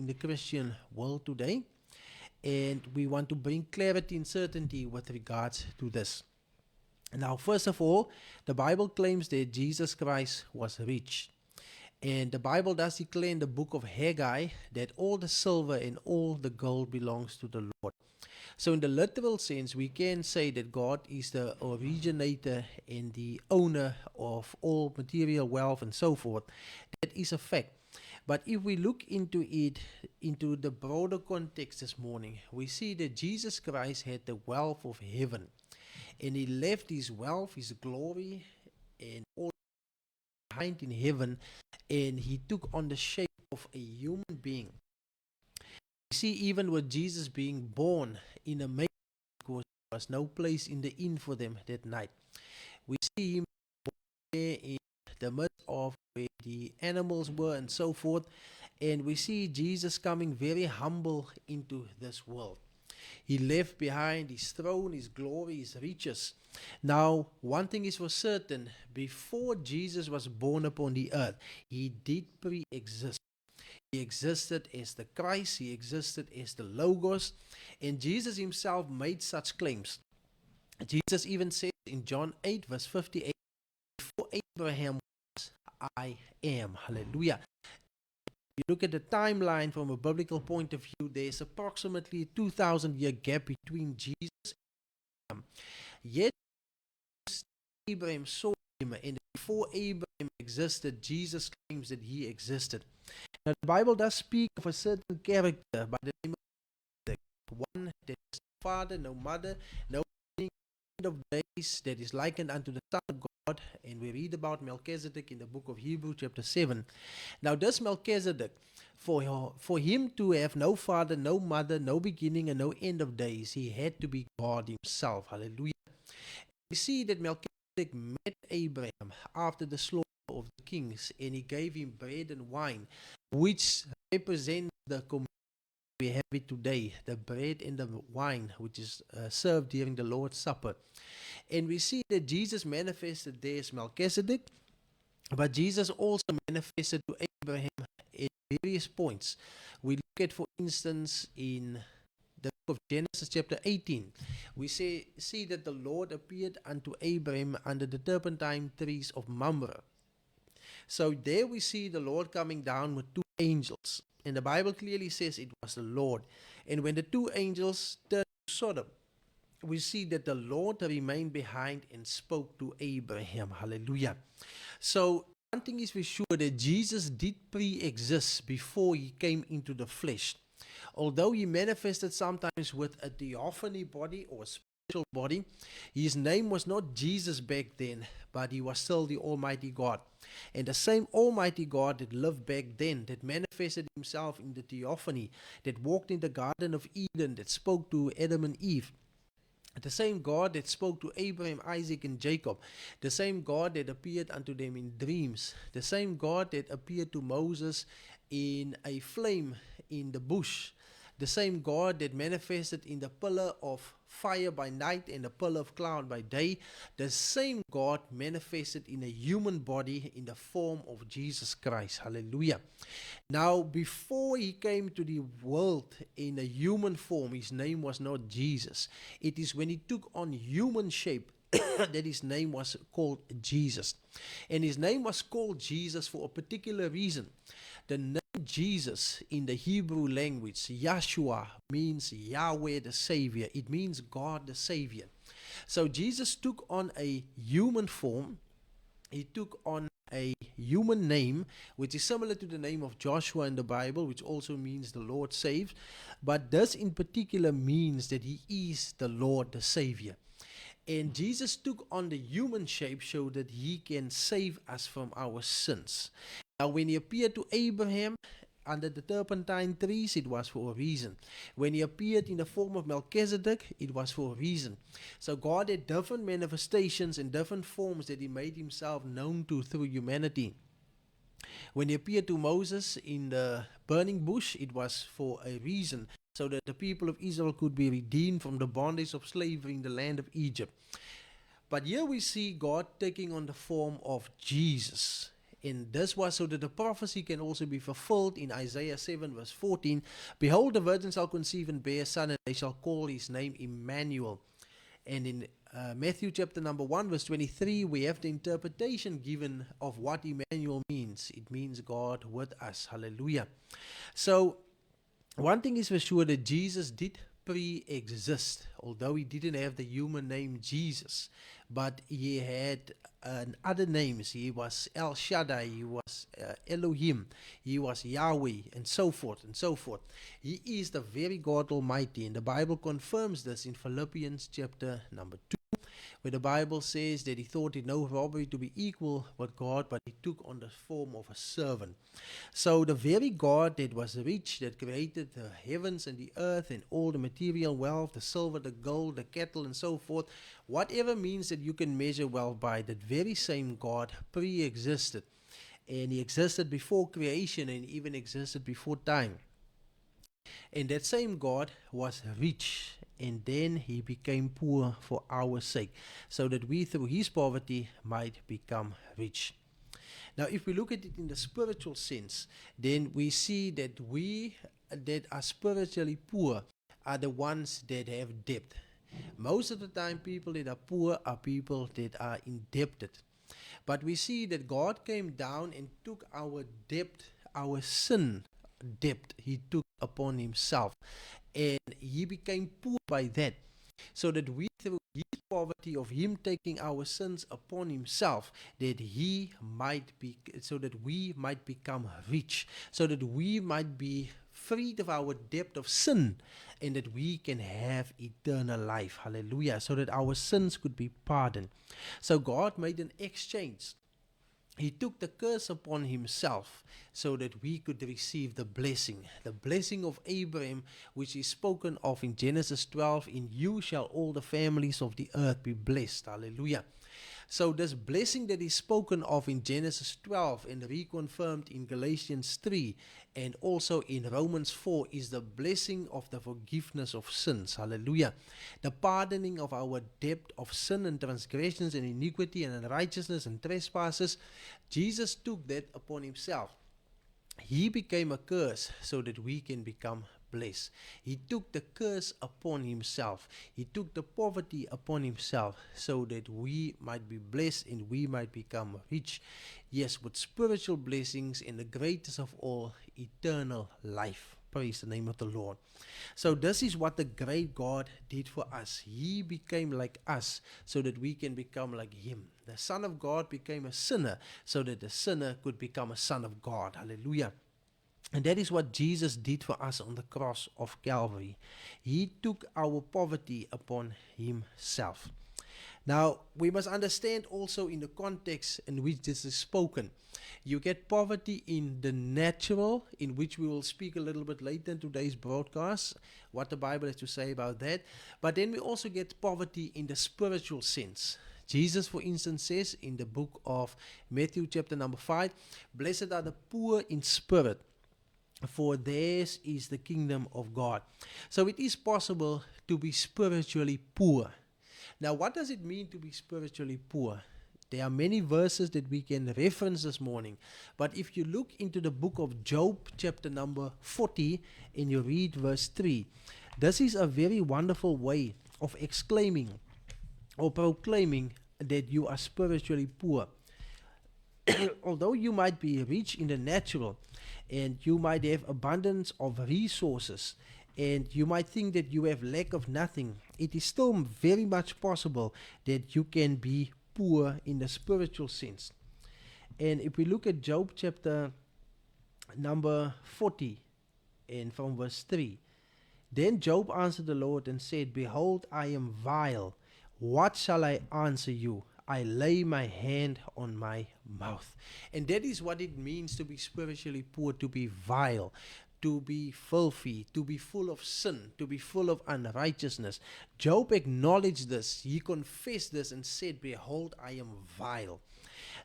in the Christian world today, and we want to bring clarity and certainty with regards to this. Now, first of all, the Bible claims that Jesus Christ was rich. And the Bible does declare in the book of Haggai that all the silver and all the gold belongs to the Lord. So in the literal sense, we can say that God is the originator and the owner of all material wealth and so forth. That is a fact. But if we look into it, into the broader context this morning, we see that Jesus Christ had the wealth of heaven. And he left his wealth, his glory, and all behind in heaven, and he took on the shape of a human being. We see even with Jesus being born in a manger, because there was no place in the inn for them that night. We see him there in the midst of where the animals were and so forth, and we see Jesus coming very humble into this world. He left behind his throne, his glory, his riches. Now, one thing is for certain, before Jesus was born upon the earth, he did pre-exist. He existed as the Christ, he existed as the Logos, and Jesus himself made such claims. Jesus even says in John 8 verse 58, before Abraham was, I am. Hallelujah. You look at the timeline from a biblical point of view, there's approximately a 2,000 year gap between Jesus and Abraham. Yet Abraham saw him, and before Abraham existed, Jesus claims that he existed. Now the Bible does speak of a certain character by the name of one that has no father, no mother, no beginning, end of days, that is likened unto the Son of God, and we read about Melchizedek in the book of Hebrews chapter 7. Now this Melchizedek, for him to have no father, no mother, no beginning and no end of days, he had to be God himself. Hallelujah. We see that Melchizedek met Abraham after the slaughter of the kings, and he gave him bread and wine, which represents the communion we have it today, the bread and the wine, which is served during the Lord's Supper. And we see that Jesus manifested there as Melchizedek, but Jesus also manifested to Abraham at various points. We look at, for instance, in the book of Genesis chapter 18, we see that the Lord appeared unto Abraham under the turpentine trees of Mamre. So there we see the Lord coming down with two angels. And the Bible clearly says it was the Lord. And when the two angels turned to Sodom, we see that the Lord remained behind and spoke to Abraham. Hallelujah. So one thing is for sure, that Jesus did pre-exist before he came into the flesh. Although he manifested sometimes with a theophany body or a spiritual body, his name was not Jesus back then, but he was still the Almighty God. And the same Almighty God that lived back then, that manifested himself in the theophany, that walked in the Garden of Eden, that spoke to Adam and Eve, the same God that spoke to Abraham, Isaac, and Jacob, the same God that appeared unto them in dreams, the same God that appeared to Moses in a flame in the bush, the same God that manifested in the pillar of fire by night and the pillar of cloud by day, the same God manifested in a human body in the form of Jesus Christ. Hallelujah. Now, before he came to the world in a human form, his name was not Jesus. It is when he took on human shape that his name was called Jesus. And his name was called Jesus for a particular reason. The name Jesus in the Hebrew language, Yahshua, means Yahweh the Savior. It means God the Savior. So Jesus took on a human form. He took on a human name, which is similar to the name of Joshua in the Bible, which also means the Lord saves. But this in particular means that he is the Lord the Savior. And Jesus took on the human shape so that he can save us from our sins. Now, when he appeared to Abraham under the turpentine trees, it was for a reason. When he appeared in the form of Melchizedek, it was for a reason. So God had different manifestations and different forms that he made himself known to through humanity. When he appeared to Moses in the burning bush, it was for a reason, so that the people of Israel could be redeemed from the bondage of slavery in the land of Egypt. But here we see God taking on the form of Jesus. And this was so that the prophecy can also be fulfilled in Isaiah 7 verse 14. Behold, the virgin shall conceive and bear a son, and they shall call his name Emmanuel. And in Matthew chapter number 1 verse 23, we have the interpretation given of what Emmanuel means. It means God with us. Hallelujah. So one thing is for sure, that Jesus did pre-exist, although he didn't have the human name Jesus, but he had other names. He was El Shaddai, he was Elohim, he was Yahweh, and so forth and so forth. He is the very God Almighty, and the Bible confirms this in Philippians chapter number 2, where the Bible says that he thought it no robbery to be equal with God, but he took on the form of a servant. So the very God that was rich, that created the heavens and the earth and all the material wealth, the silver, the gold, the cattle, and so forth, whatever means that you can measure wealth by, that very same God pre-existed. And he existed before creation and even existed before time. And that same God was rich, and then he became poor for our sake, so that we through his poverty might become rich. Now, if we look at it in the spiritual sense, then we see that we that are spiritually poor are the ones that have debt. Most of the time, people that are poor are people that are indebted. But we see that God came down and took our debt, our sin debt, he took upon himself, and he became poor by that, so that we through his poverty of him taking our sins upon himself, that he might be, so that we might become rich, so that we might be freed of our debt of sin, and that we can have eternal life. Hallelujah. So that our sins could be pardoned. So God made an exchange. He took the curse upon himself so that we could receive the blessing of Abraham, which is spoken of in Genesis 12. In you shall all the families of the earth be blessed. Hallelujah. So this blessing that is spoken of in Genesis 12 and reconfirmed in Galatians 3 and also in Romans 4 is the blessing of the forgiveness of sins. Hallelujah. The pardoning of our debt of sin and transgressions and iniquity and unrighteousness and trespasses. Jesus took that upon himself. He became a curse so that we can become blessed. He took the curse upon himself. He took the poverty upon himself so that we might be blessed and we might become rich. Yes, with spiritual blessings and the greatest of all, eternal life. Praise the name of the Lord. So this is what the great God did for us. He became like us so that we can become like him. The Son of God became a sinner so that the sinner could become a son of God. Hallelujah. And that is what Jesus did for us on the cross of Calvary. He took our poverty upon himself. Now, we must understand also in the context in which this is spoken. You get poverty in the natural, in which we will speak a little bit later in today's broadcast, what the Bible has to say about that. But then we also get poverty in the spiritual sense. Jesus, for instance, says in the book of Matthew chapter number 5, blessed are the poor in spirit, for theirs is the kingdom of God. So it is possible to be spiritually poor. Now, what does it mean to be spiritually poor? There are many verses that we can reference this morning. But if you look into the book of Job, chapter number 40, and you read verse 3, this is a very wonderful way of exclaiming or proclaiming that you are spiritually poor. Although you might be rich in the natural, and you might have abundance of resources, and you might think that you have lack of nothing, it is still very much possible that you can be poor in the spiritual sense. And if we look at Job chapter number 40 and from verse 3, then Job answered the Lord and said, behold, I am vile. What shall I answer you? I lay my hand on my mouth. And that is what it means to be spiritually poor, to be vile, to be filthy, to be full of sin, to be full of unrighteousness. Job acknowledged this. He confessed this and said, behold, I am vile.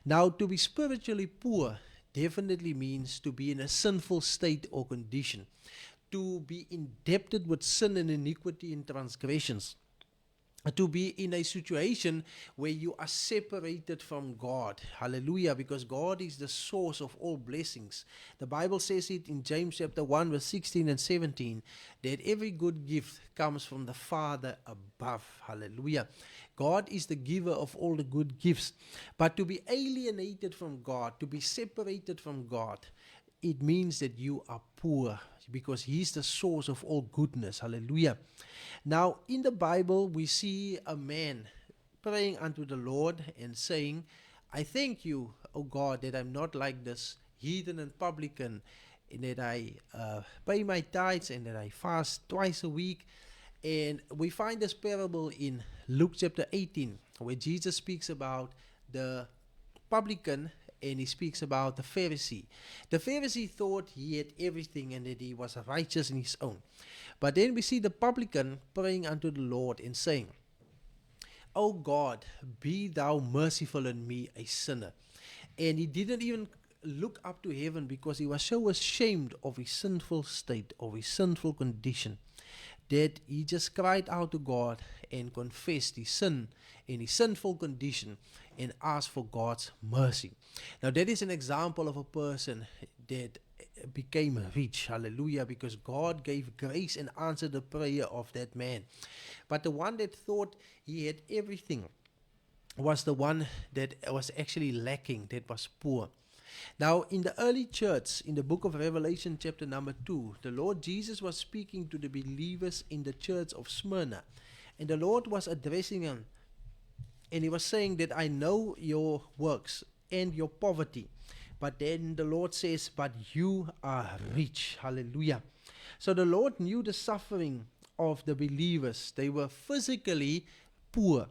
Now, to be spiritually poor definitely means to be in a sinful state or condition, to be indebted with sin and iniquity and transgressions. to be in a situation where you are separated from God. Hallelujah. Because God is the source of all blessings. The Bible says it in James chapter 1 verse 16 and 17 that every good gift comes from the Father above. Hallelujah. God is the giver of all the good gifts. But to be alienated from God, to be separated from God, it means that you are poor, because He's the source of all goodness. Hallelujah. Now, in the Bible, we see a man praying unto the Lord and saying, I thank you, O God, that I'm not like this heathen and publican, and that I pay my tithes and that I fast twice a week. And we find this parable in Luke chapter 18, where Jesus speaks about the publican and he speaks about the Pharisee. The Pharisee thought he had everything and that he was righteous in his own. But then we see the publican praying unto the Lord and saying, O God, be thou merciful on me, a sinner. And he didn't even look up to heaven because he was so ashamed of his sinful state, of his sinful condition, that he just cried out to God and confessed his sin and his sinful condition and asked for God's mercy. Now that is an example of a person that became rich, hallelujah, because God gave grace and answered the prayer of that man. But the one that thought he had everything was the one that was actually lacking, that was poor. Now, in the early church, in the book of Revelation, chapter number 2, the Lord Jesus was speaking to the believers in the church of Smyrna. And the Lord was addressing them. And he was saying that I know your works and your poverty. But then the Lord says, but you are rich. Hallelujah. So the Lord knew the suffering of the believers. They were physically poor.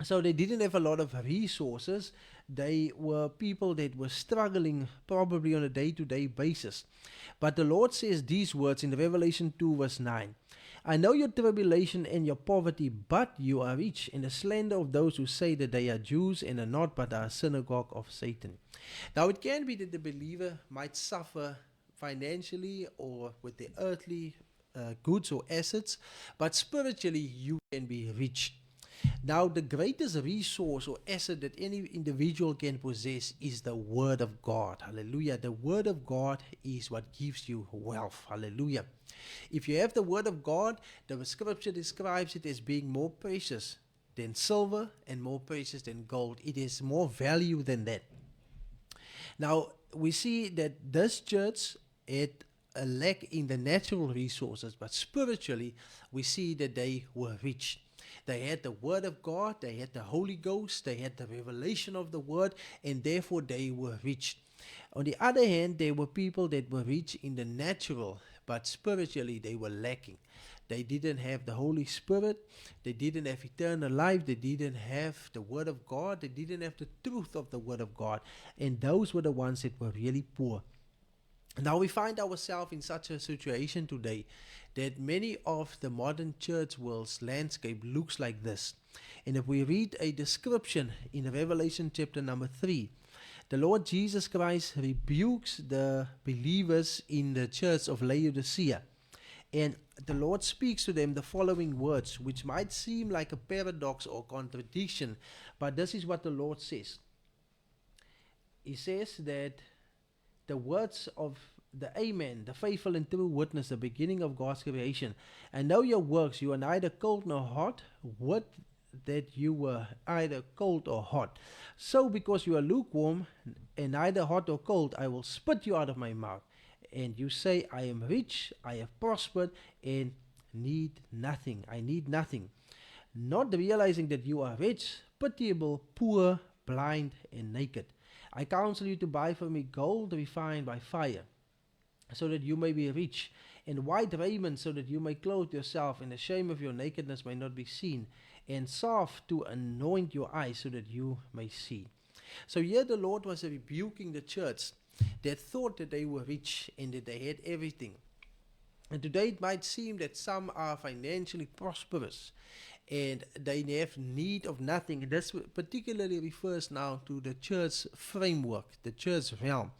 So they didn't have a lot of resources. They were people that were struggling probably on a day-to-day basis. But the Lord says these words in Revelation 2 verse 9. I know your tribulation and your poverty, but you are rich, and the slander of those who say that they are Jews and are not, but are a synagogue of Satan. Now it can be that the believer might suffer financially or with their earthly goods or assets, but spiritually you can be rich. Now, the greatest resource or asset that any individual can possess is the Word of God. Hallelujah. The Word of God is what gives you wealth. Hallelujah. If you have the Word of God, the Scripture describes it as being more precious than silver and more precious than gold. It is more value than that. Now, we see that this church had a lack in the natural resources, but spiritually, we see that they were rich. They had the Word of God, they had the Holy Ghost, they had the revelation of the Word, and therefore they were rich. On the other hand, there were people that were rich in the natural, but spiritually they were lacking. They didn't have the Holy Spirit, they didn't have eternal life, they didn't have the Word of God, they didn't have the truth of the Word of God, and those were the ones that were really poor. Now we find ourselves in such a situation today that many of the modern church world's landscape looks like this. And if we read a description in Revelation chapter number 3, the Lord Jesus Christ rebukes the believers in the church of Laodicea. And the Lord speaks to them the following words, which might seem like a paradox or contradiction, but this is what the Lord says. He says that the words of the Amen, the faithful and true witness, the beginning of God's creation. I know your works, you are neither cold nor hot. Would that you were either cold or hot. So because you are lukewarm and neither hot or cold, I will spit you out of my mouth. And you say, I am rich, I have prospered, and need nothing. I need nothing. Not realizing that you are rich, pitiable, poor, blind, and naked. I counsel you to buy from me gold refined by fire, so that you may be rich, and white raiment, so that you may clothe yourself, and the shame of your nakedness may not be seen, and salve to anoint your eyes, so that you may see. So here the Lord was rebuking the church that thought that they were rich and that they had everything. And today it might seem that some are financially prosperous and they have need of nothing. This particularly refers now to the church framework, the church realm.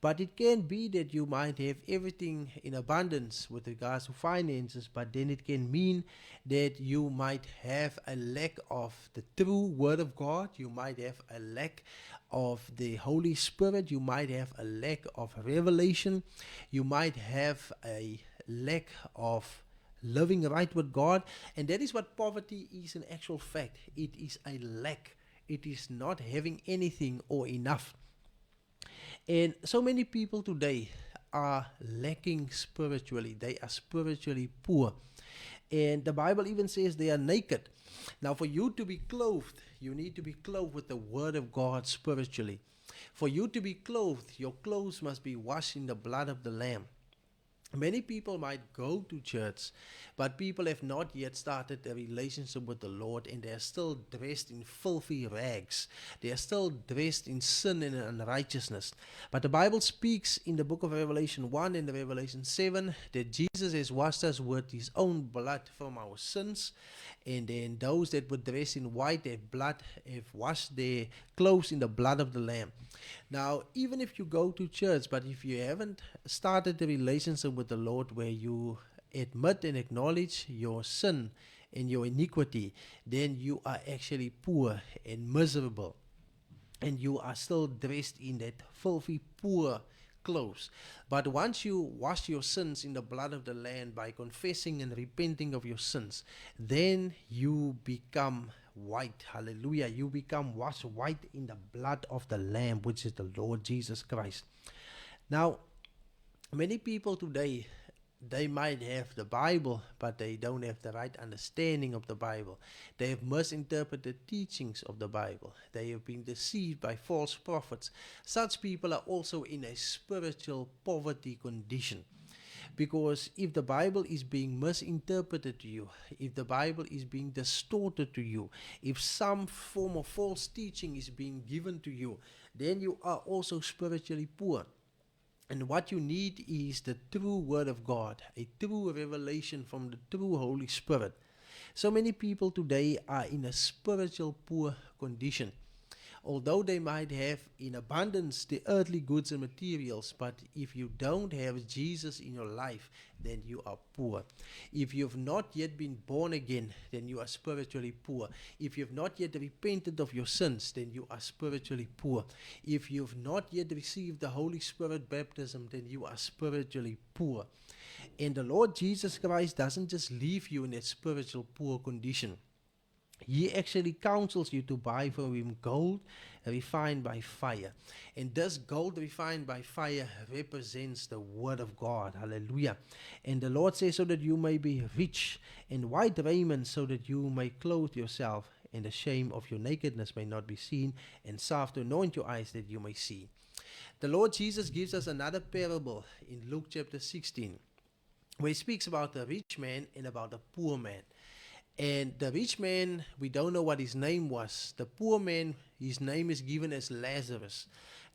But it can be that you might have everything in abundance with regards to finances, but then it can mean that you might have a lack of the true Word of God. You might have a lack of the Holy Spirit. You might have a lack of revelation. You might have a lack of living right with God. And that is what poverty is in actual fact. It is a lack. It is not having anything or enough. And so many people today are lacking spiritually. They are spiritually poor. And the Bible even says they are naked. Now, for you to be clothed, you need to be clothed with the Word of God spiritually. For you to be clothed, your clothes must be washed in the blood of the Lamb. Many people might go to church, but people have not yet started a relationship with the Lord, and they are still dressed in filthy rags. They are still dressed in sin and unrighteousness. But the Bible speaks in the book of Revelation 1 and Revelation 7 that Jesus has washed us with his own blood from our sins. And then those that were dressed in white, their blood have washed their clothes in the blood of the Lamb. Now, even if you go to church, but if you haven't started a relationship with the Lord where you admit and acknowledge your sin and your iniquity, then you are actually poor and miserable. And you are still dressed in that filthy, poor clothes. But once you wash your sins in the blood of the Lamb by confessing and repenting of your sins, then you become white. Hallelujah. You become washed white in the blood of the Lamb, which is the Lord Jesus Christ. Now, many people today, they might have the Bible, but they don't have the right understanding of the Bible. They have misinterpreted teachings of the Bible. They have been deceived by false prophets. Such people are also in a spiritual poverty condition. Because if the Bible is being misinterpreted to you, if the Bible is being distorted to you, if some form of false teaching is being given to you, then you are also spiritually poor. And what you need is the true Word of God, a true revelation from the true Holy Spirit. So many people today are in a spiritual poor condition. Although they might have in abundance the earthly goods and materials, but if you don't have Jesus in your life, then you are poor. If you have not yet been born again, then you are spiritually poor. If you have not yet repented of your sins, then you are spiritually poor. If you have not yet received the Holy Spirit baptism, then you are spiritually poor. And the Lord Jesus Christ doesn't just leave you in a spiritual poor condition. He actually counsels you to buy from him gold refined by fire. And this gold refined by fire represents the Word of God. Hallelujah. And the Lord says, so that you may be rich, in white raiment, so that you may clothe yourself, and the shame of your nakedness may not be seen, and salve to anoint your eyes that you may see. The Lord Jesus gives us another parable in Luke chapter 16, where he speaks about the rich man and about the poor man. And the rich man, we don't know what his name was. The poor man, his name is given as Lazarus.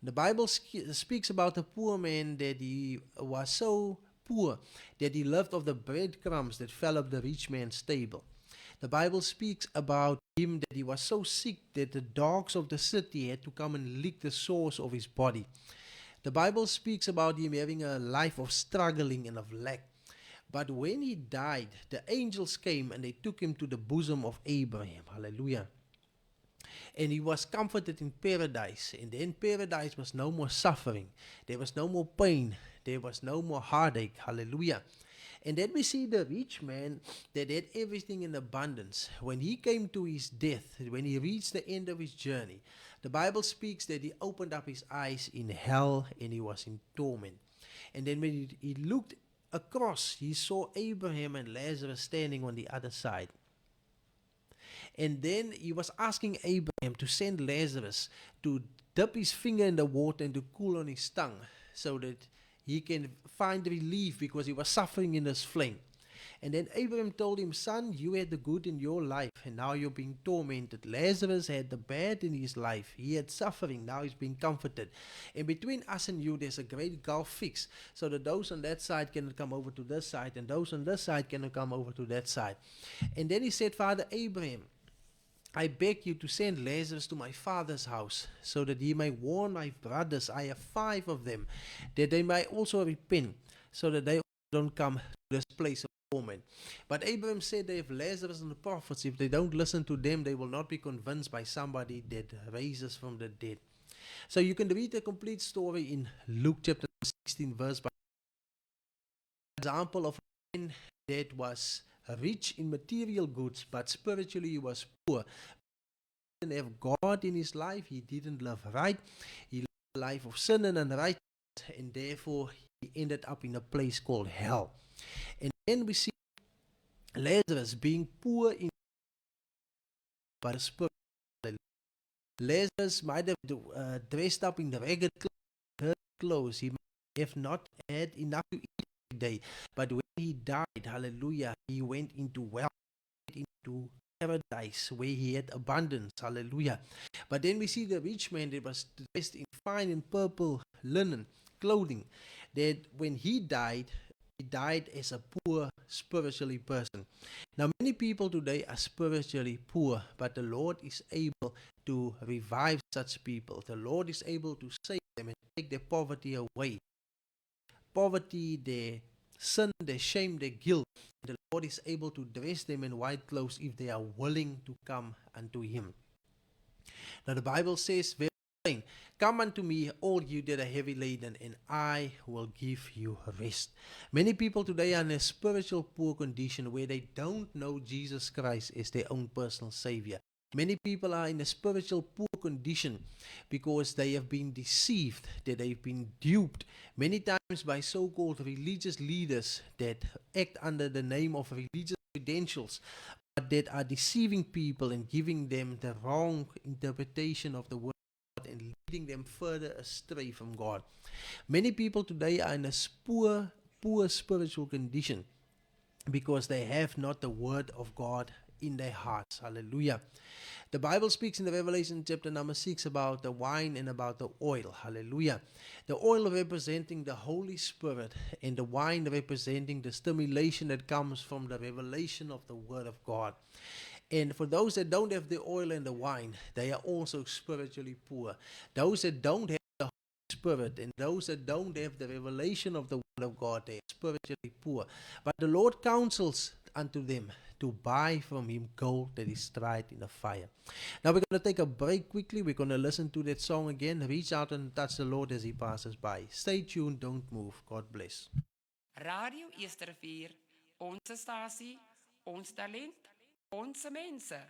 The Bible speaks about the poor man that he was so poor that he lived off the breadcrumbs that fell off the rich man's table. The Bible speaks about him that he was so sick that the dogs of the city had to come and lick the sores of his body. The Bible speaks about him having a life of struggling and of lack. But when he died, the angels came and they took him to the bosom of Abraham. Hallelujah. And he was comforted in paradise. And in paradise was no more suffering. There was no more pain. There was no more heartache. Hallelujah. And then we see the rich man that had everything in abundance. When he came to his death, when he reached the end of his journey, the Bible speaks that he opened up his eyes in hell and he was in torment. And then when he looked across, he saw Abraham and Lazarus standing on the other side. And then he was asking Abraham to send Lazarus to dip his finger in the water and to cool on his tongue so that he can find relief because he was suffering in this flame. And then Abraham told him, son, you had the good in your life, and now you're being tormented. Lazarus had the bad in his life. He had suffering, now he's being comforted. And between us and you, there's a great gulf fixed, so that those on that side cannot come over to this side, and those on this side cannot come over to that side. And then he said, Father Abraham, I beg you to send Lazarus to my father's house, so that he may warn my brothers, I have 5 of them, that they may also repent, so that they don't come to this place of torment. But Abraham said, they have Lazarus and the prophets. If they don't listen to them, they will not be convinced by somebody that raises from the dead. So you can read the complete story in Luke chapter 16 verse by example of a man that was rich in material goods, but spiritually he was poor. He didn't have God in his life. He didn't live right. He lived a life of sin and unrighteousness, and therefore he ended up in a place called hell. And then we see Lazarus being poor in but spirit. Lazarus might have dressed up in the ragged clothes. He might have not had enough to eat every day. But when he died, hallelujah, he went into wealth, into paradise where he had abundance, hallelujah. But then we see the rich man that was dressed in fine and purple linen clothing, that when he died as a poor spiritually person. Now many people today are spiritually poor, but the Lord is able to revive such people. The Lord is able to save them and take their poverty away. Poverty, their sin, their shame, their guilt. The Lord is able to dress them in white clothes if they are willing to come unto Him. Now the Bible says very plain, come unto me, all you that are heavy laden, and I will give you rest. Many people today are in a spiritual poor condition where they don't know Jesus Christ as their own personal Savior. Many people are in a spiritual poor condition because they have been deceived, that they've been duped many times by so-called religious leaders that act under the name of religious credentials, but that are deceiving people and giving them the wrong interpretation of the word of God and leading them further astray from God. Many people today are in a poor spiritual condition because they have not the word of God in their hearts. Hallelujah. The Bible speaks in the Revelation chapter number 6 about the wine and about the oil. Hallelujah. The oil representing the Holy Spirit and the wine representing the stimulation that comes from the revelation of the Word of God. And for those that don't have the oil and the wine, they are also spiritually poor. Those that don't have the Holy Spirit and those that don't have the revelation of the Word of God, they are spiritually poor. But the Lord counsels unto them to buy from Him gold that is tried in the fire. Now we're going to take a break quickly. We're going to listen to that song again. Reach out and touch the Lord as He passes by. Stay tuned, don't move. God bless. Radio Eersterivier, onze stasie, ons talent, onze mensen.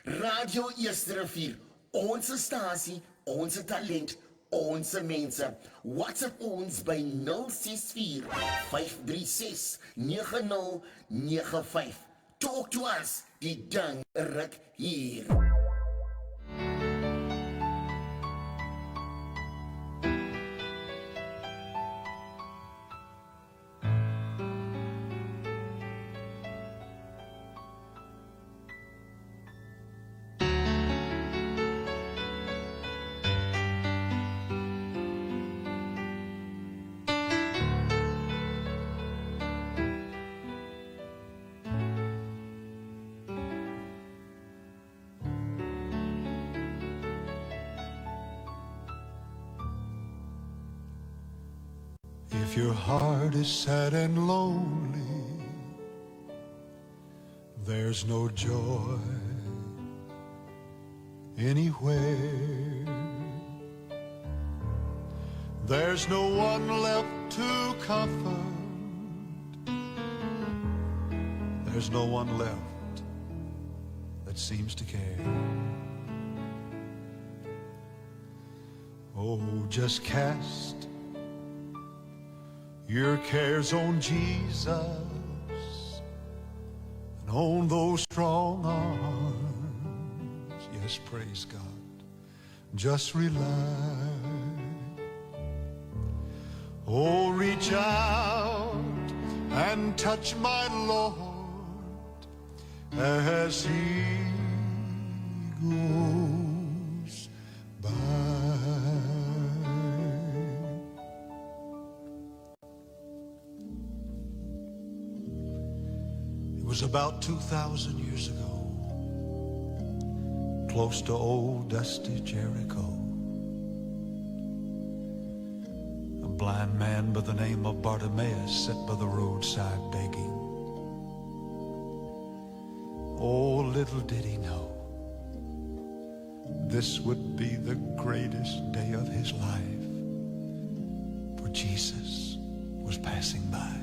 Radio Eersterivier, onze stasie, onze talent, onze mense. WhatsApp ons by 064 536 9095. Talk to us, die ding ruk hier. If your heart is sad and lonely, there's no joy anywhere. There's no one left to comfort. There's no one left that seems to care. Oh, just cast your cares on Jesus and on those strong arms. Yes, praise God. just rely. Oh, reach out and touch my Lord as He goes by. It was about 2,000 years ago, close to old dusty Jericho. A blind man by the name of Bartimaeus sat by the roadside begging. Oh, little did he know, this would be the greatest day of his life, for Jesus was passing by.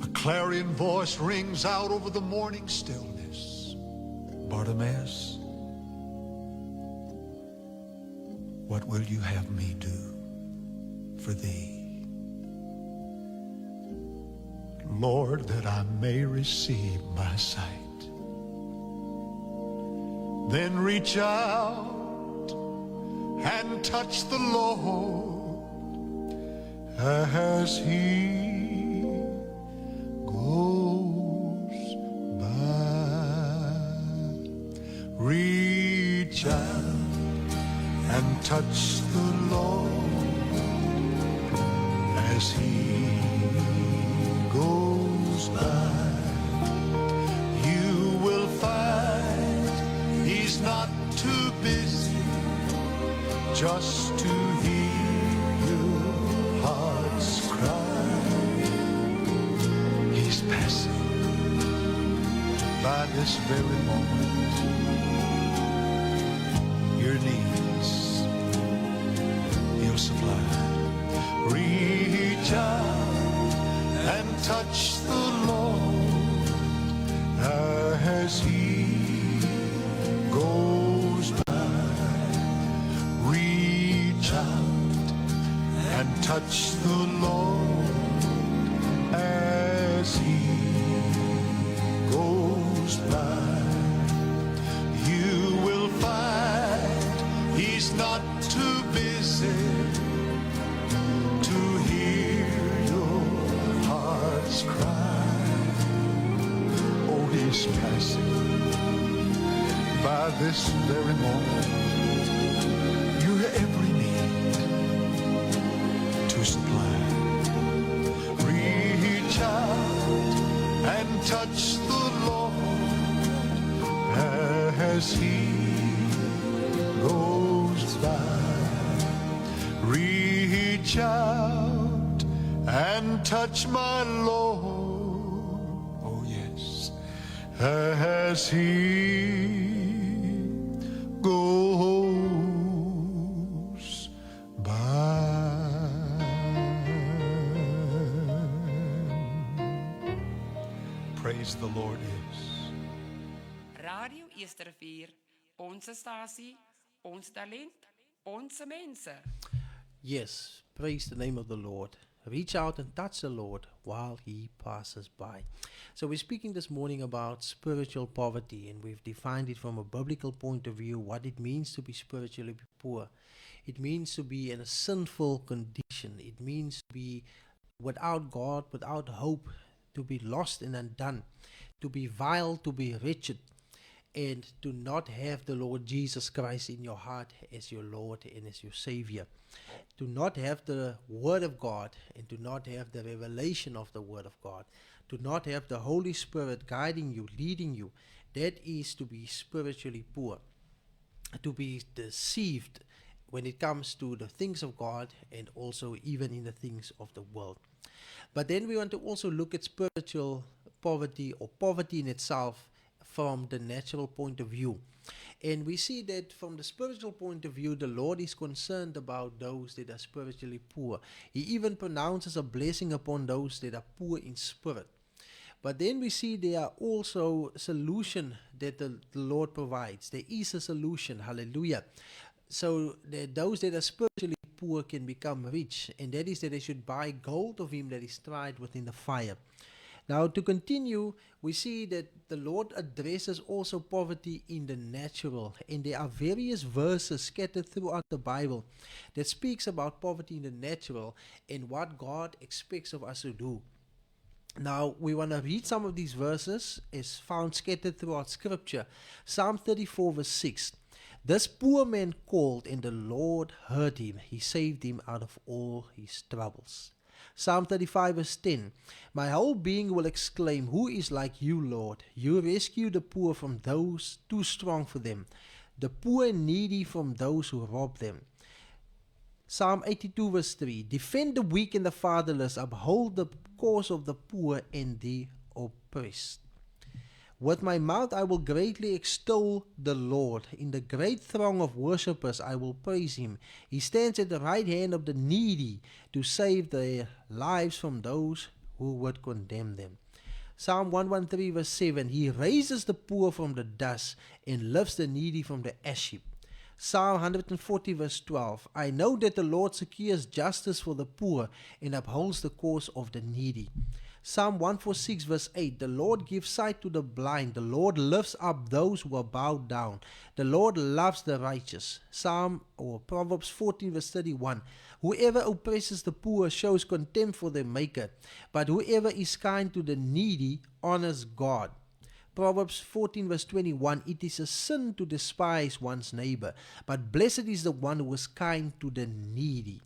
A clarion voice rings out over the morning stillness. Bartimaeus, what will you have me do for thee? Lord, that I may receive my sight. Then reach out and touch the Lord as He goes by. Reach out and touch the Lord as He goes by. You will find He's not too busy just to hear your heart's cry. He's passing by this very moment. Your needs He'll supply. Reach out and touch the Lord as He goes by. Reach out and touch the Lord as He goes by. You will find He's not too busy to hear your heart's cry. Oh, He's passing by this very moment. Your every need to supply. Reach out and touch the Lord as He goes by. Reach out and touch my Lord, oh yes, as He goes by. Praise the Lord is. Radio Estervier, onze stasie, ons talent, onze mensen. Yes, praise the name of the Lord. Reach out and touch the Lord while He passes by. So we're speaking this morning about spiritual poverty, and we've defined it from a biblical point of view, what it means to be spiritually poor. It means to be in a sinful condition. It means to be without God, without hope, to be lost and undone, to be vile, to be wretched, and to not have the Lord Jesus Christ in your heart as your Lord and as your Savior. To not have the Word of God and to not have the revelation of the Word of God. To not have the Holy Spirit guiding you, leading you. That is to be spiritually poor. To be deceived when it comes to the things of God and also even in the things of the world. But then we want to also look at spiritual poverty or poverty in itself from the natural point of view. And we see that from the spiritual point of view, the Lord is concerned about those that are spiritually poor. He even pronounces a blessing upon those that are poor in spirit. But then we see there are also solution that the Lord provides. There is a solution, hallelujah. So that those that are spiritually poor can become rich, and that is that they should buy gold of Him that is tried within the fire. Now, to continue, we see that the Lord addresses also poverty in the natural, and there are various verses scattered throughout the Bible that speaks about poverty in the natural and what God expects of us to do. Now, we want to read some of these verses as found scattered throughout Scripture. Psalm 34 verse 6. This poor man called, and the Lord heard him. He saved him out of all his troubles. Psalm 35 verse 10. My whole being will exclaim, who is like you, Lord? You rescue the poor from those too strong for them, the poor and needy from those who rob them. Psalm 82 verse 3. Defend the weak and the fatherless, uphold the cause of the poor and the oppressed. With my mouth I will greatly extol the Lord. In the great throng of worshippers I will praise him. He stands at the right hand of the needy to save their lives from those who would condemn them. Psalm 113 verse 7. He raises the poor from the dust and lifts the needy from the ash heap. Psalm 140 verse 12. I know that the Lord secures justice for the poor and upholds the cause of the needy. Psalm 146 verse 8. The Lord gives sight to the blind. The Lord lifts up those who are bowed down. The Lord loves the righteous. Proverbs 14 verse 31. Whoever oppresses the poor shows contempt for their maker, but whoever is kind to the needy honors God. Proverbs 14 verse 21. It is a sin to despise one's neighbor, but blessed is the one who is kind to the needy.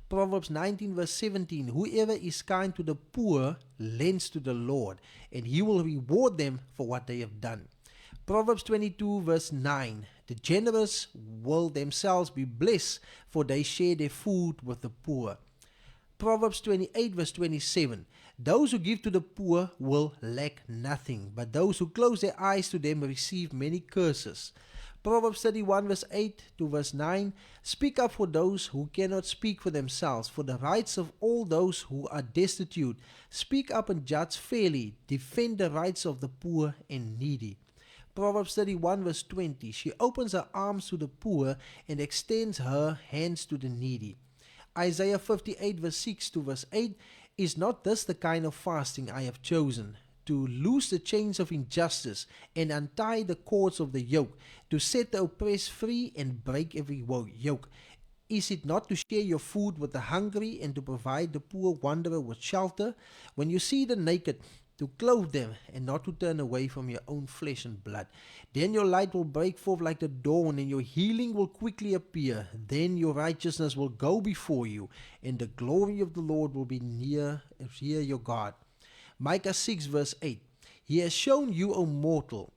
Proverbs 19 verse 17. Whoever is kind to the poor lends to the Lord, and he will reward them for what they have done. Proverbs 22 verse 9. The generous will themselves be blessed, for they share their food with the poor. Proverbs 28 verse 27. Those who give to the poor will lack nothing, but those who close their eyes to them receive many curses. Proverbs 31 verse 8 to verse 9. Speak up for those who cannot speak for themselves, for the rights of all those who are destitute. Speak up and judge fairly. Defend the rights of the poor and needy. Proverbs 31 verse 20. She opens her arms to the poor and extends her hands to the needy. Isaiah 58 verse 6 to verse 8. Is not this the kind of fasting I have chosen? To loose the chains of injustice and untie the cords of the yoke, to set the oppressed free and break every yoke. Is it not to share your food with the hungry and to provide the poor wanderer with shelter? When you see the naked, to clothe them and not to turn away from your own flesh and blood. Then your light will break forth like the dawn, and your healing will quickly appear. Then your righteousness will go before you, and the glory of the Lord will be near your God. Micah 6 verse 8. He has shown you, O mortal,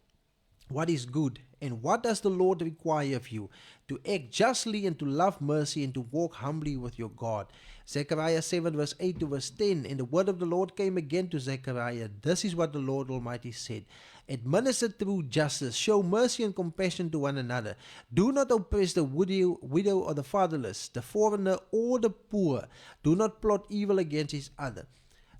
what is good, and what does the Lord require of you? To act justly and to love mercy and to walk humbly with your God. Zechariah 7 verse 8 to verse 10. And the word of the Lord came again to Zechariah. This is what the Lord Almighty said. Administer through justice, show mercy and compassion to one another. Do not oppress the widow or the fatherless, the foreigner or the poor. Do not plot evil against each other.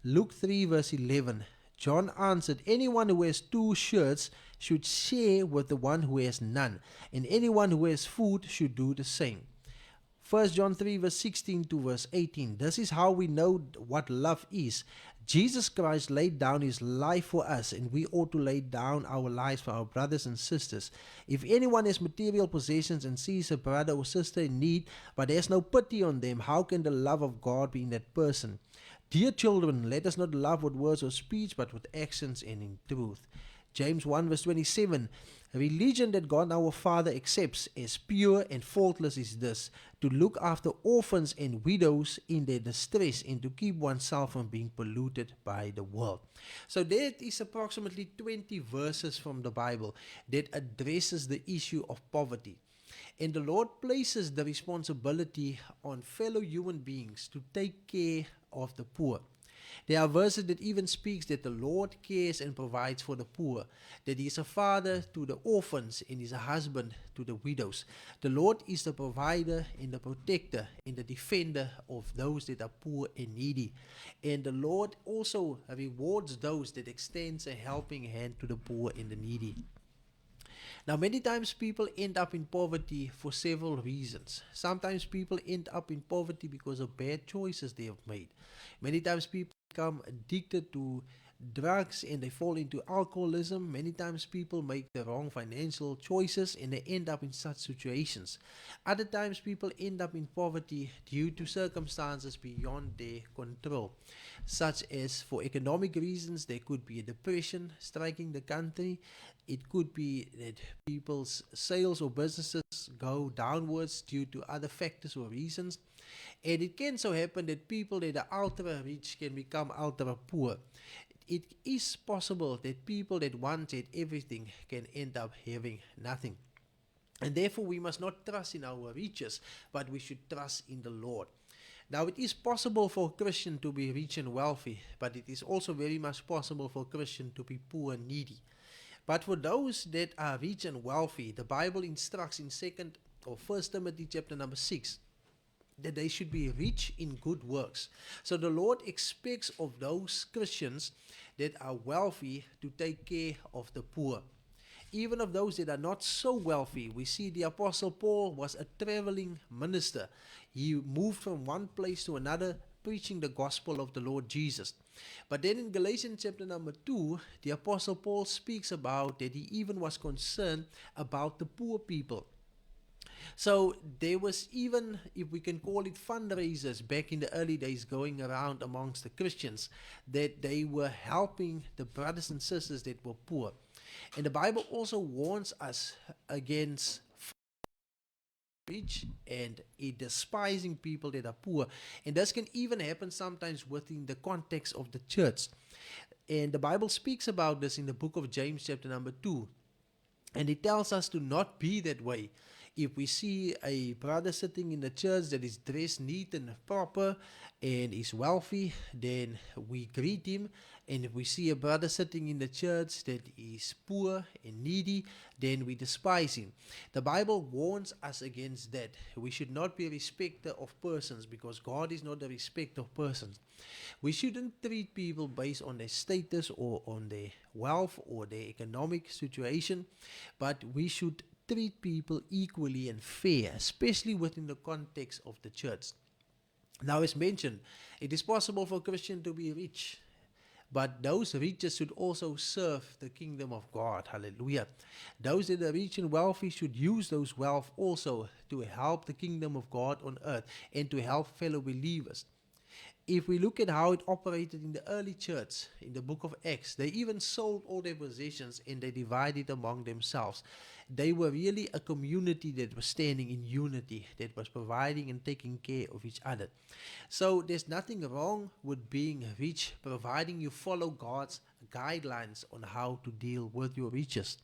Luke 3 verse 11. John answered, anyone who has 2 shirts should share with the one who has none, and anyone who has food should do the same. 1 John 3 verse 16 to verse 18. This is how we know what love is. Jesus Christ laid down his life for us, and we ought to lay down our lives for our brothers and sisters. If anyone has material possessions and sees a brother or sister in need, but has no pity on them, how can the love of God be in that person? Dear children, let us not love with words or speech, but with actions and in truth. James 1 verse 27. Religion that God our Father accepts as pure and faultless is this, to look after orphans and widows in their distress and to keep oneself from being polluted by the world. So that is approximately 20 verses from the Bible that addresses the issue of poverty. And the Lord places the responsibility on fellow human beings to take care of the poor. There are verses that even speaks that the Lord cares and provides for the poor, that he is a father to the orphans and is a husband to the widows. The Lord is the provider and the protector and the defender of those that are poor and needy. And the Lord also rewards those that extends a helping hand to the poor and the needy. Now, many times people end up in poverty for several reasons. Sometimes people end up in poverty because of bad choices they have made. Many times people become addicted to drugs and they fall into alcoholism. Many times people make the wrong financial choices and they end up in such situations. Other times people end up in poverty due to circumstances beyond their control, such as for economic reasons. There could be a depression striking the country. It could be that people's sales or businesses go downwards due to other factors or reasons. And it can so happen that people that are ultra rich can become ultra poor. It is possible that people that once had everything can end up having nothing. And therefore we must not trust in our riches, but we should trust in the Lord. Now it is possible for a Christian to be rich and wealthy, but it is also very much possible for a Christian to be poor and needy. But for those that are rich and wealthy, the Bible instructs in 2nd or 1st Timothy chapter number 6 that they should be rich in good works. So the Lord expects of those Christians that are wealthy to take care of the poor. Even of those that are not so wealthy, we see the Apostle Paul was a traveling minister. He moved from one place to another, preaching the gospel of the Lord Jesus. But then in Galatians chapter number 2, the Apostle Paul speaks about that he even was concerned about the poor people. So there was even, if we can call it, fundraisers back in the early days going around amongst the Christians, that they were helping the brothers and sisters that were poor. And the Bible also warns us against rich and despising people that are poor. And this can even happen sometimes within the context of the church. And the Bible speaks about this in the book of James chapter number 2. And it tells us to not be that way. If we see a brother sitting in the church that is dressed neat and proper and is wealthy, then we greet him. And if we see a brother sitting in the church that is poor and needy, then we despise him. The Bible warns us against that. We should not be a respecter of persons, because God is not a respecter of persons. We shouldn't treat people based on their status or on their wealth or their economic situation, but we should treat people equally and fair, especially within the context of the church. Now, as mentioned, it is possible for a Christian to be rich, but those riches should also serve the kingdom of God. Hallelujah. Those that are rich and wealthy should use those wealth also to help the kingdom of God on earth and to help fellow believers. If we look at how it operated in the early church, in the book of Acts, they even sold all their possessions and they divided among themselves. They were really a community that was standing in unity, that was providing and taking care of each other. So there's nothing wrong with being rich, providing you follow God's guidelines on how to deal with your riches.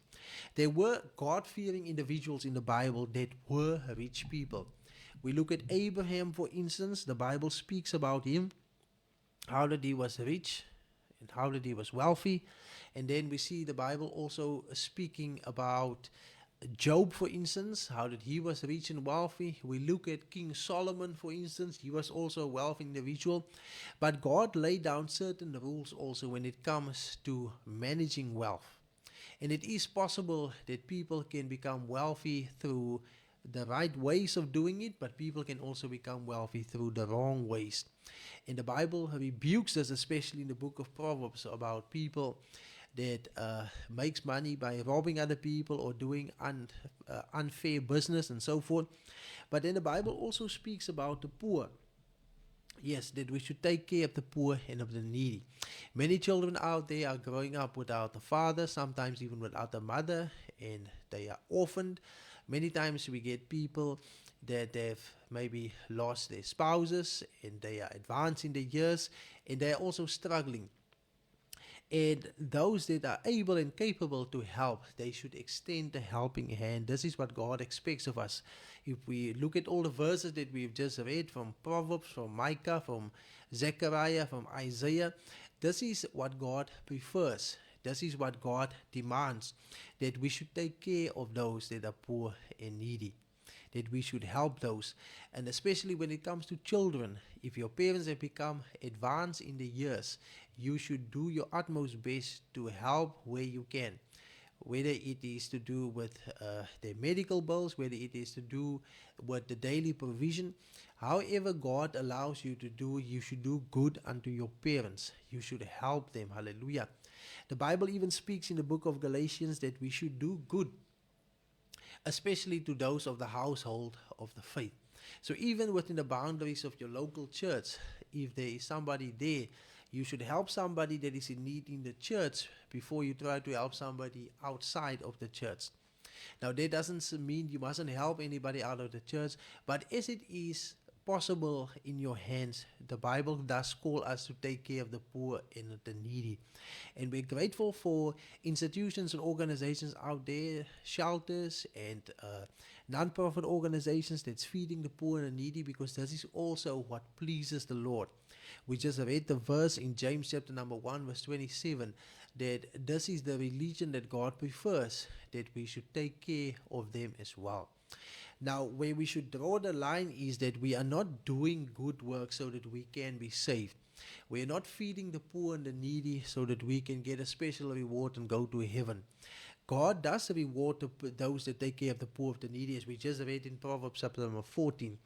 There were God-fearing individuals in the Bible that were rich people. We look at Abraham, for instance. The Bible speaks about him, how that he was rich and how that he was wealthy. And then we see the Bible also speaking about Job, for instance, how that he was rich and wealthy. We look at King Solomon, for instance. He was also a wealthy individual. But God laid down certain rules also when it comes to managing wealth. And it is possible that people can become wealthy through the right ways of doing it, but people can also become wealthy through the wrong ways. And the Bible rebukes us, especially in the book of Proverbs, about people that makes money by robbing other people or doing unfair business and so forth. But then the Bible also speaks about the poor. Yes, that we should take care of the poor and of the needy. Many children out there are growing up without a father, sometimes even without a mother, and they are orphaned. Many times we get people that have maybe lost their spouses and they are advanced in their years and they are also struggling. And those that are able and capable to help, they should extend the helping hand. This is what God expects of us. If we look at all the verses that we've just read from Proverbs, from Micah, from Zechariah, from Isaiah, this is what God prefers. This is what God demands, that we should take care of those that are poor and needy, that we should help those. And especially when it comes to children, if your parents have become advanced in the years, you should do your utmost best to help where you can. whether it is to do with their medical bills, whether it is to do with the daily provision. However God allows you to do, you should do good unto your parents. You should help them. Hallelujah. The Bible even speaks in the book of Galatians that we should do good, especially to those of the household of the faith. So even within the boundaries of your local church, if there is somebody there, you should help somebody that is in need in the church before you try to help somebody outside of the church. Now that doesn't mean you mustn't help anybody out of the church, but as it is possible in your hands, the Bible does call us to take care of the poor and the needy. And we're grateful for institutions and organizations out there, shelters and non-profit organizations that's feeding the poor and the needy, because this is also what pleases the Lord. We just read the verse in James chapter number 1 verse 27 that this is the religion that God prefers, that we should take care of them as well. Now, where we should draw the line is that we are not doing good work so that we can be saved. We are not feeding the poor and the needy so that we can get a special reward and go to heaven. God does reward those that take care of the poor, of the needy, as we just read in Proverbs chapter number 14.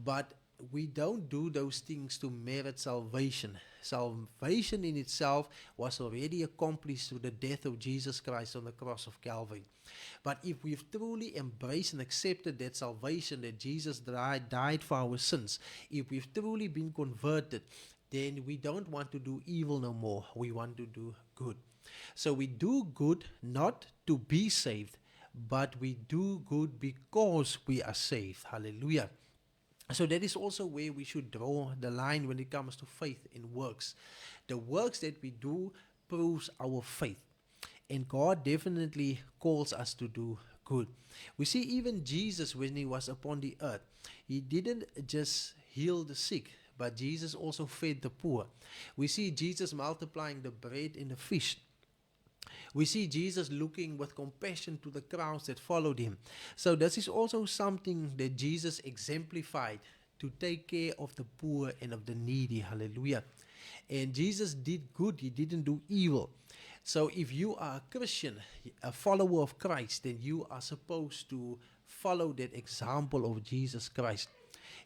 But we don't do those things to merit salvation. Salvation in itself was already accomplished through the death of Jesus Christ on the cross of Calvary. But if we've truly embraced and accepted that salvation, that Jesus died for our sins, if we've truly been converted, then we don't want to do evil no more. We want to do good. So we do good not to be saved, but we do good because we are saved. Hallelujah. So that is also where we should draw the line when it comes to faith in works. The works that we do proves our faith. And God definitely calls us to do good. We see even Jesus, when he was upon the earth, he didn't just heal the sick, but Jesus also fed the poor. We see Jesus multiplying the bread and the fish. We see Jesus looking with compassion to the crowds that followed him. So this is also something that Jesus exemplified, to take care of the poor and of the needy. Hallelujah. And Jesus did good. He didn't do evil. So if you are a Christian, a follower of Christ, then you are supposed to follow that example of Jesus Christ.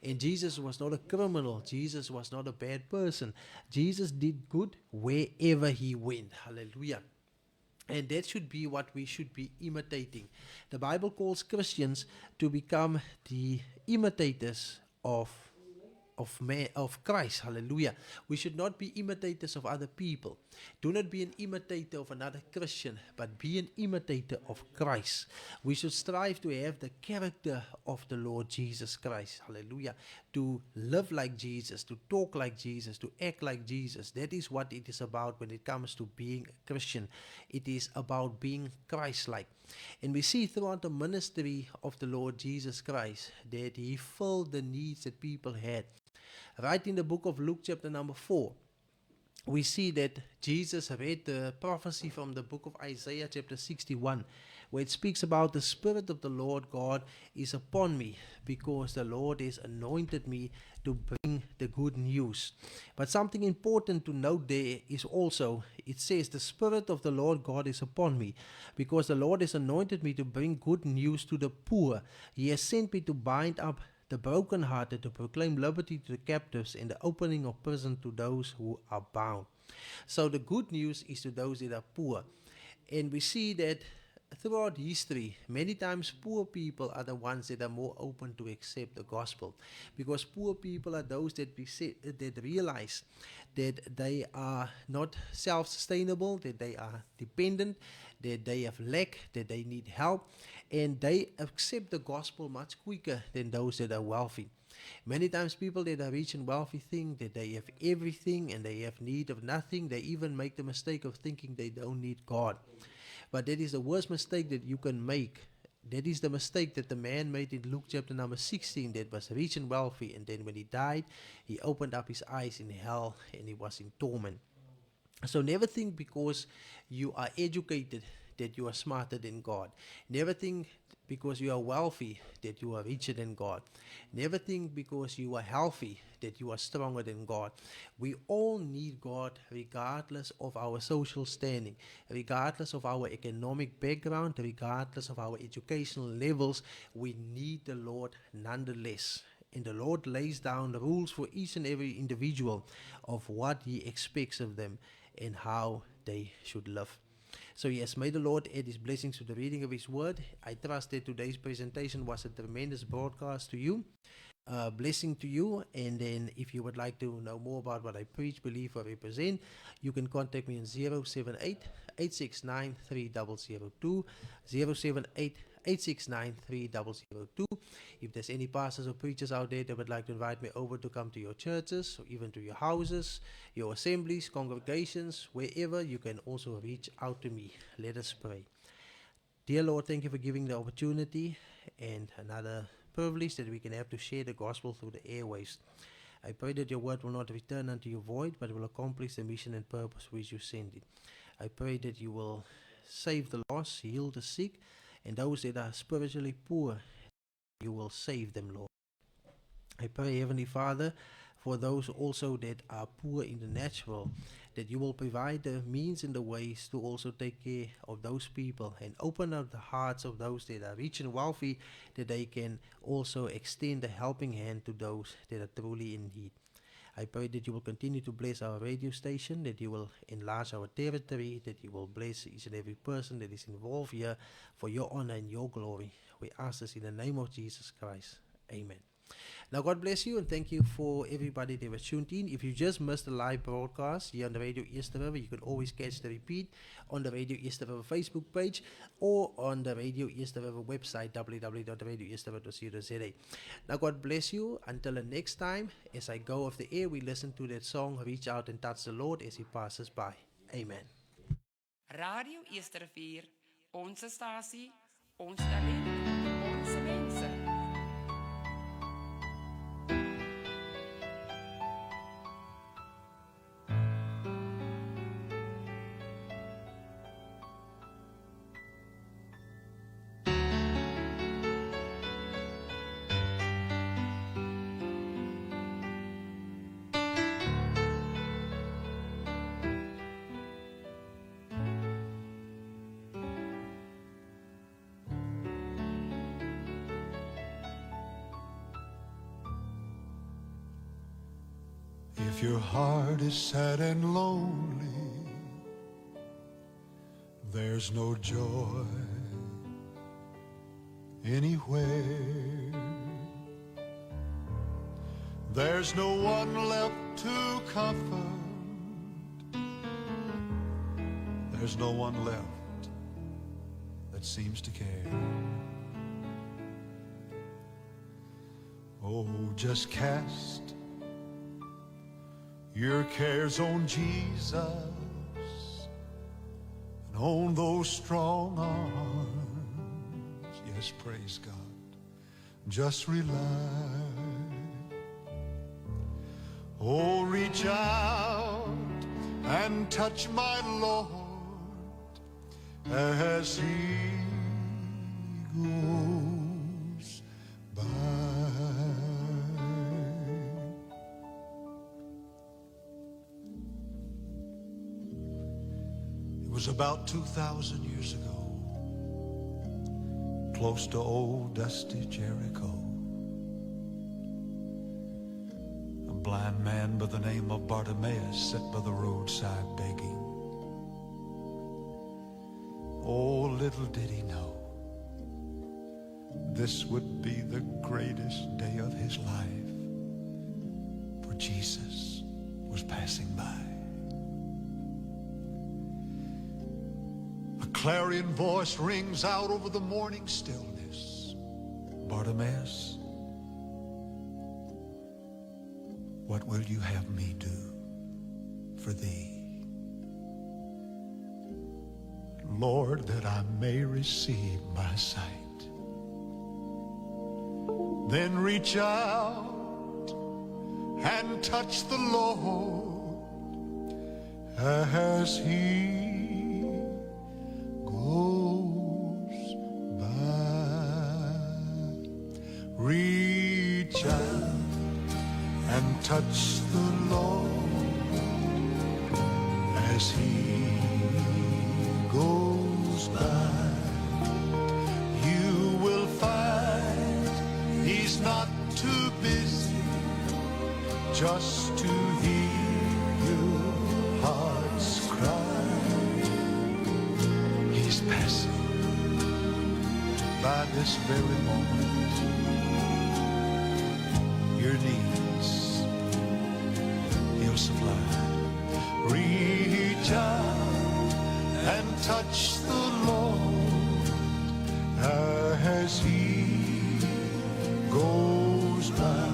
And Jesus was not a criminal. Jesus was not a bad person. Jesus did good wherever he went. Hallelujah. And that should be what we should be imitating. The Bible calls Christians to become the imitators of Christ. Hallelujah. We should not be imitators of other people. Do not be an imitator of another Christian, but be an imitator of Christ. We should strive to have the character of the Lord Jesus Christ. Hallelujah. To live like Jesus, to talk like Jesus, to act like Jesus. That is what it is about when it comes to being a Christian. It is about being Christ-like. And we see throughout the ministry of the Lord Jesus Christ that he filled the needs that people had. Right in the book of Luke chapter number 4, we see that Jesus read the prophecy from the book of Isaiah chapter 61, where it speaks about the Spirit of the Lord God is upon me, because the Lord has anointed me to bring the good news. But something important to note there is also, it says, the Spirit of the Lord God is upon me, because the Lord has anointed me to bring good news to the poor. He has sent me to bind up the brokenhearted, to proclaim liberty to the captives and the opening of prison to those who are bound. So the good news is to those that are poor. And we see that throughout history, many times poor people are the ones that are more open to accept the gospel, because poor people are those that realize that they are not self-sustainable, that they are dependent, that they have lack, that they need help, and they accept the gospel much quicker than those that are wealthy. Many times people that are rich and wealthy think that they have everything and they have need of nothing. They even make the mistake of thinking they don't need God. But that is the worst mistake that you can make. That is the mistake that the man made in Luke chapter number 16, that was rich and wealthy, and then when he died, he opened up his eyes in hell and he was in torment. So never think because you are educated that you are smarter than God. Never think because you are wealthy that you are richer than God. Never think because you are healthy that you are stronger than God. We all need God regardless of our social standing, regardless of our economic background, regardless of our educational levels. We need the Lord nonetheless. And the Lord lays down the rules for each and every individual of what He expects of them and how they should live. So yes, may the Lord add His blessings to the reading of His word. I trust that today's presentation was a tremendous broadcast to you. Blessing to you. And then if you would like to know more about what I preach, believe, or represent, you can contact me on 078 869 3002, 078 869 3002. If there's any pastors or preachers out there that would like to invite me over to come to your churches or even to your houses, your assemblies, congregations, wherever, you can also reach out to me. Let us pray. Dear Lord, thank you for giving the opportunity and another privilege that we can have to share the gospel through the airwaves. I pray that your word will not return unto you void, but will accomplish the mission and purpose which you sent it. I pray that you will save the lost, heal the sick, and those that are spiritually poor, you will save them, Lord. I pray, Heavenly Father, for those also that are poor in the natural, that you will provide the means and the ways to also take care of those people and open up the hearts of those that are rich and wealthy, that they can also extend a helping hand to those that are truly in need. I pray that you will continue to bless our radio station, that you will enlarge our territory, that you will bless each and every person that is involved here for your honor and your glory. We ask this in the name of Jesus Christ. Amen. Now, God bless you, and thank you for everybody that was tuned in. If you just missed the live broadcast here on the Radio Easter River, you can always catch the repeat on the Radio Easter River Facebook page or on the Radio Easter River website, www.radioeasterriver.co.za. Now, God bless you. Until the next time, as I go off the air, we listen to that song, Reach Out and Touch the Lord, as He passes by. Amen. Radio Eastervier, onze stasie, ons talent, onze mensen. If your heart is sad and lonely, there's no joy anywhere. There's no one left to comfort. There's no one left that seems to care. Oh, just cast your cares on Jesus and on those strong arms. Yes, praise God. Just rely. Oh, reach out and touch my Lord as He goes by. It was about 2,000 years ago, close to old dusty Jericho. A blind man by the name of Bartimaeus sat by the roadside begging. Oh, little did he know, this would be the greatest day of his life, for Jesus was passing by. A clarion voice rings out over the morning stillness. Bartimaeus, what will you have me do for thee? Lord, that I may receive my sight. Then reach out and touch the Lord as He goes reach out and touch the Lord as He goes by. You will find He's not too busy just to hear your heart's cry. He's passing by this very moment. Your needs He'll supply. Reach out and touch the Lord as He goes by.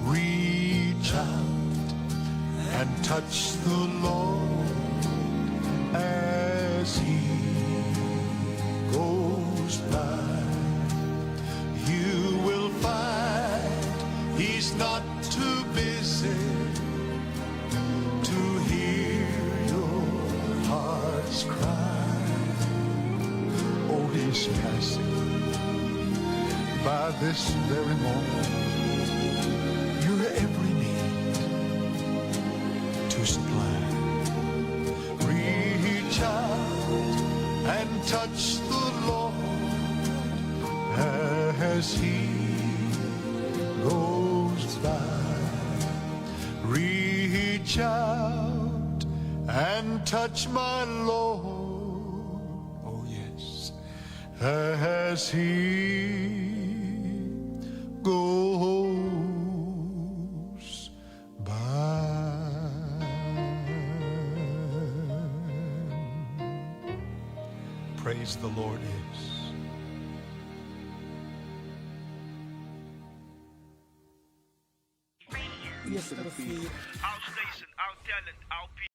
Reach out and touch the Lord as He goes by. You will find He's not too busy to hear your heart's cry. Oh, He's passing by this very moment. Your every need to supply. Reach out and touch the Lord as He goes by. Reach out and touch my Lord, oh yes, as He goes by. Praise the Lord is. Our station, our talent, our people.